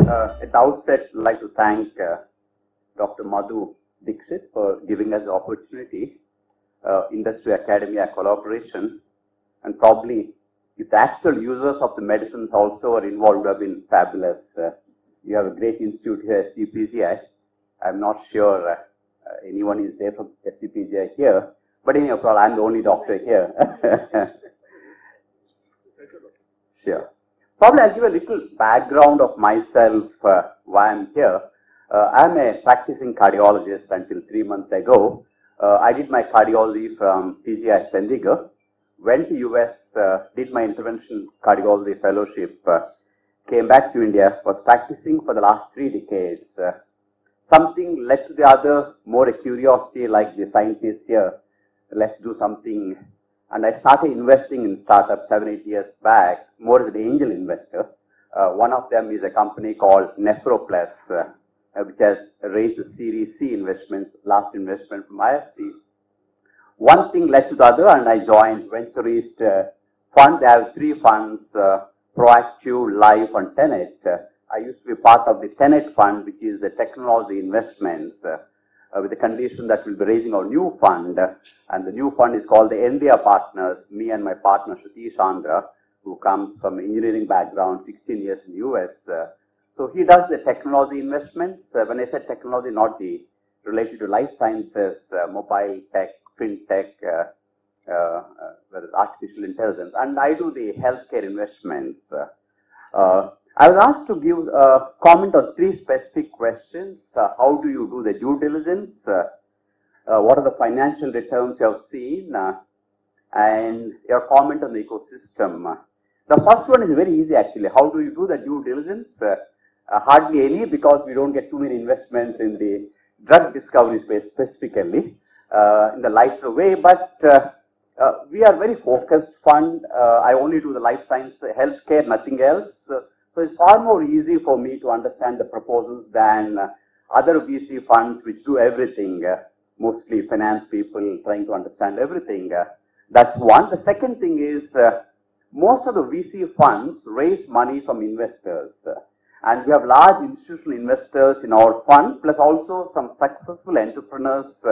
At the outset, I'd like to thank Dr. Madhu Dixit for giving us the opportunity, industry academia collaboration, and probably if the actual users of the medicines also are involved, have been fabulous. You have a great institute here at CPGI. I'm not sure anyone is there from CPGI here, but anyhow, I'm the only doctor here. Sure. Probably I'll give a little background of myself, why I'm here. I'm a practicing cardiologist until 3 months ago. I did my cardiology from PGI Chandigarh, went to US, did my intervention cardiology fellowship, came back to India, was practicing for the last 3 decades. Something led to the other, more a curiosity like the scientists here, let's do something. And I started investing in startups 7-8 years back, more as an angel investor. One of them is a company called Nephroplus, which has raised a Series C investment, last investment from IFC. One thing led to the other, and I joined Venture East Fund. They have 3 funds, Proactive, Life, and Tenet. I used to be part of the Tenet fund, which is the technology investments, with the condition that we'll be raising our new fund, and the new fund is called the India Partners, me and my partner Satish Andhra, who comes from engineering background, 16 years in US. So he does the technology investments. When I said technology, not the related to life sciences, mobile tech, fintech, artificial intelligence, and I do the healthcare investments. I was asked to give a comment on 3 specific questions. How do you do the due diligence? What are the financial returns you have seen? And your comment on the ecosystem. The first one is very easy actually. How do you do the due diligence? Hardly any, because we don't get too many investments in the drug discovery space specifically in the lighter way, but we are very focused fund. I only do the life science, healthcare, nothing else. So it's far more easy for me to understand the proposals than other VC funds which do everything, mostly finance people trying to understand everything. That's one. The second thing is most of the VC funds raise money from investors. And we have large institutional investors in our fund, plus also some successful entrepreneurs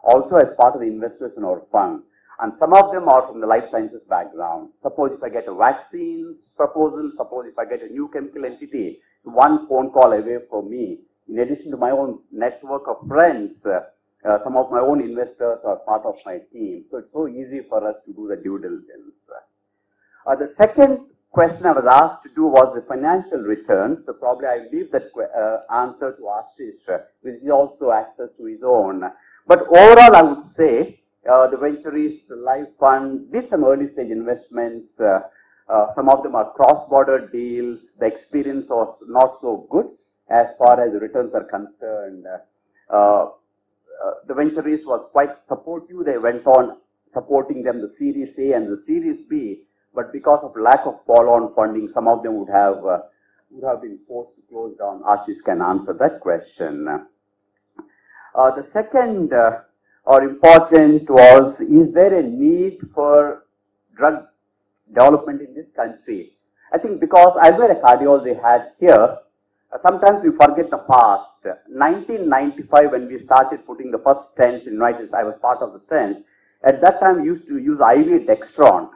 also as part of the investors in our fund. And some of them are from the life sciences background. Suppose if I get a vaccines proposal, suppose if I get a new chemical entity, one phone call away from me. In addition to my own network of friends, some of my own investors are part of my team. So it's so easy for us to do the due diligence. The second question I was asked to do was the financial returns. So probably I leave that answer to Ashish, which is also access to his own. But overall, I would say, the Venture East Life Fund did some early stage investments. Some of them are cross-border deals. The experience was not so good as far as the returns are concerned. The Venture East was quite supportive. They went on supporting them the Series A and the Series B, but because of lack of follow-on funding, some of them would have been forced to close down. Ashish can answer that question. The second or important was, is there a need for drug development in this country? I think because I wear a cardiology hat here, sometimes we forget the past. 1995, when we started putting the first stents in United States, I was part of the stents. At that time, we used to use IV dextron.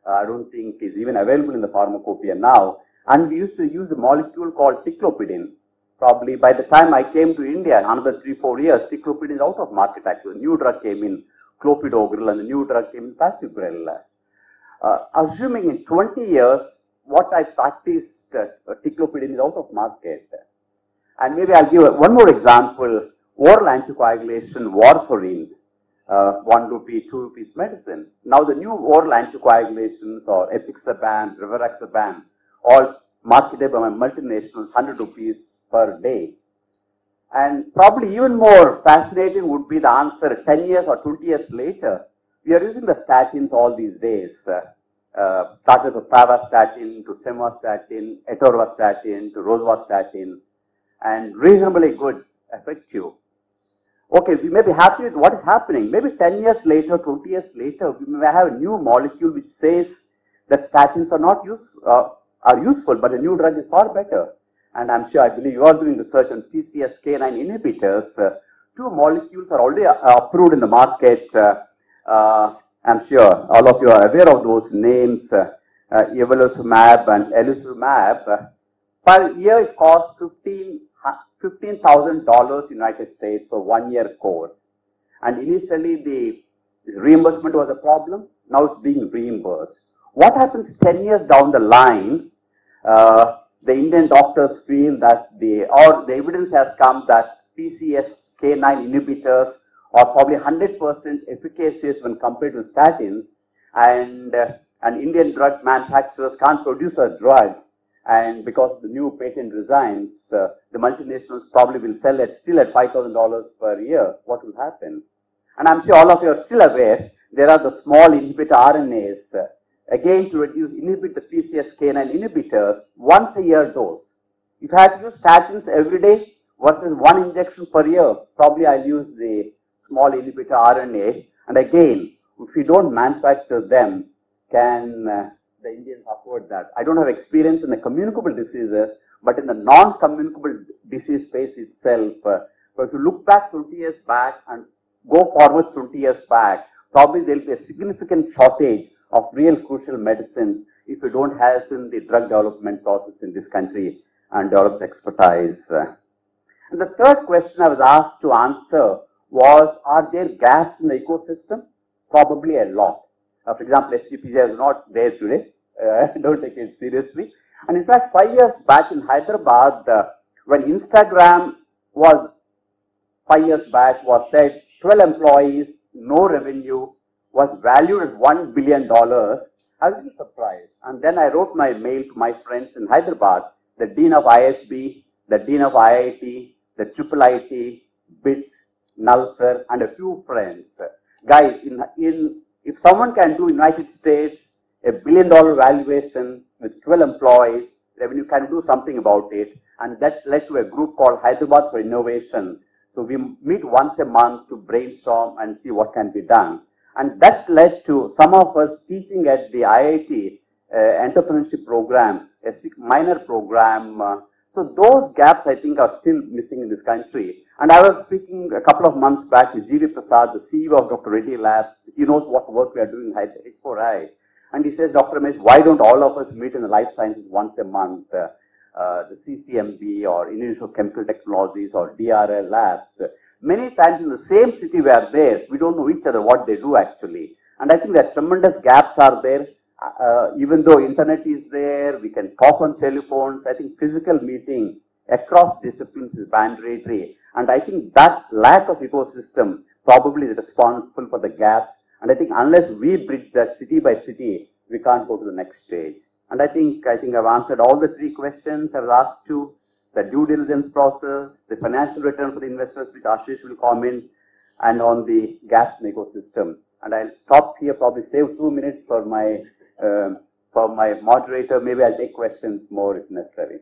I don't think it's even available in the pharmacopoeia now. And we used to use a molecule called ticlopidine. Probably by the time I came to India, another 3-4 years, ticlopidine is out of market actually. A new drug came in, clopidogrel, and the new drug came in, fascipril. Assuming in 20 years, what I practiced, ticlopidine is out of market. And maybe I'll give one more example. Oral anticoagulation, warfarin, 1 rupee, 2 rupees medicine. Now the new oral anticoagulations or apixaban, rivaroxaban, all marketed by multinationals, 100 rupees per day. And probably even more fascinating would be the answer 10 years or 20 years later. We are using the statins all these days. Started with pravastatin to simvastatin, atorvastatin to rosuvastatin, and reasonably good, effective. Okay, we may be happy with what is happening. Maybe 10 years later, 20 years later, we may have a new molecule which says that statins are not are useful, but a new drug is far better. and I'm sure, I believe you are doing research on PCSK9 inhibitors. Two molecules are already approved in the market. I'm sure all of you are aware of those names, evolocumab and elotuzumab. Per year, it costs $15,000 United States for 1-year course. And initially, the reimbursement was a problem. Now it's being reimbursed. What happens 10 years down the line? The Indian doctors feel that the evidence has come that PCSK9 inhibitors are probably 100% efficacious when compared to statins, and Indian drug manufacturers can't produce a drug, and because the new patent resigns, the multinationals probably will sell it still at $5,000 per year. What will happen? And I'm sure all of you are still aware, there are the small inhibitor RNAs. Again, to inhibit the PCSK9 inhibitors, once a year dose. If I have to use statins every day versus 1 injection per year, probably I'll use the small inhibitor RNA. And again, if we don't manufacture them, can the Indians afford that? I don't have experience in the communicable diseases, but in the non-communicable disease space itself, so if you look back 20 years back and go forward 20 years back, probably there will be a significant shortage of real crucial medicines if we don't have in the drug development process in this country and develop expertise. And the third question I was asked to answer was, are there gaps in the ecosystem? Probably a lot. For example, SCPG is not there today. Don't take it seriously. And in fact, 5 years back in Hyderabad, when Instagram was 5 years back was said 12 employees, no revenue, was valued at $1 billion, I was really surprised. And then I wrote my mail to my friends in Hyderabad, the Dean of ISB, the Dean of IIT, the IIIT, BITS, NALSAR, and a few friends. Guys, if someone can do United States, $1 billion valuation with 12 employees, revenue, can do something about it. And that led to a group called Hyderabad for Innovation. So we meet once a month to brainstorm and see what can be done. And that led to some of us teaching at the IIT entrepreneurship program, a minor program. So those gaps, I think, are still missing in this country. And I was speaking a couple of months back with G.V. Prasad, the CEO of Dr. Reddy Labs. He knows what work we are doing at H4I. And he says, Dr. Ramesh, why don't all of us meet in the life sciences once a month? The CCMB or Institute of Chemical Technologies or DRL labs. Many times in the same city we are there, we don't know each other, what they do actually. And I think that tremendous gaps are there. Even though internet is there, we can talk on telephones. I think physical meeting across disciplines is mandatory. And I think that lack of ecosystem probably is responsible for the gaps. And I think unless we bridge that city by city, we can't go to the next stage. And I think I've answered all the 3 questions I was asked to. The due diligence process, the financial return for the investors, which Ashish will comment, and on the gaps in the ecosystem. And I'll stop here, probably save 2 minutes for my moderator. Maybe I'll take questions more if necessary.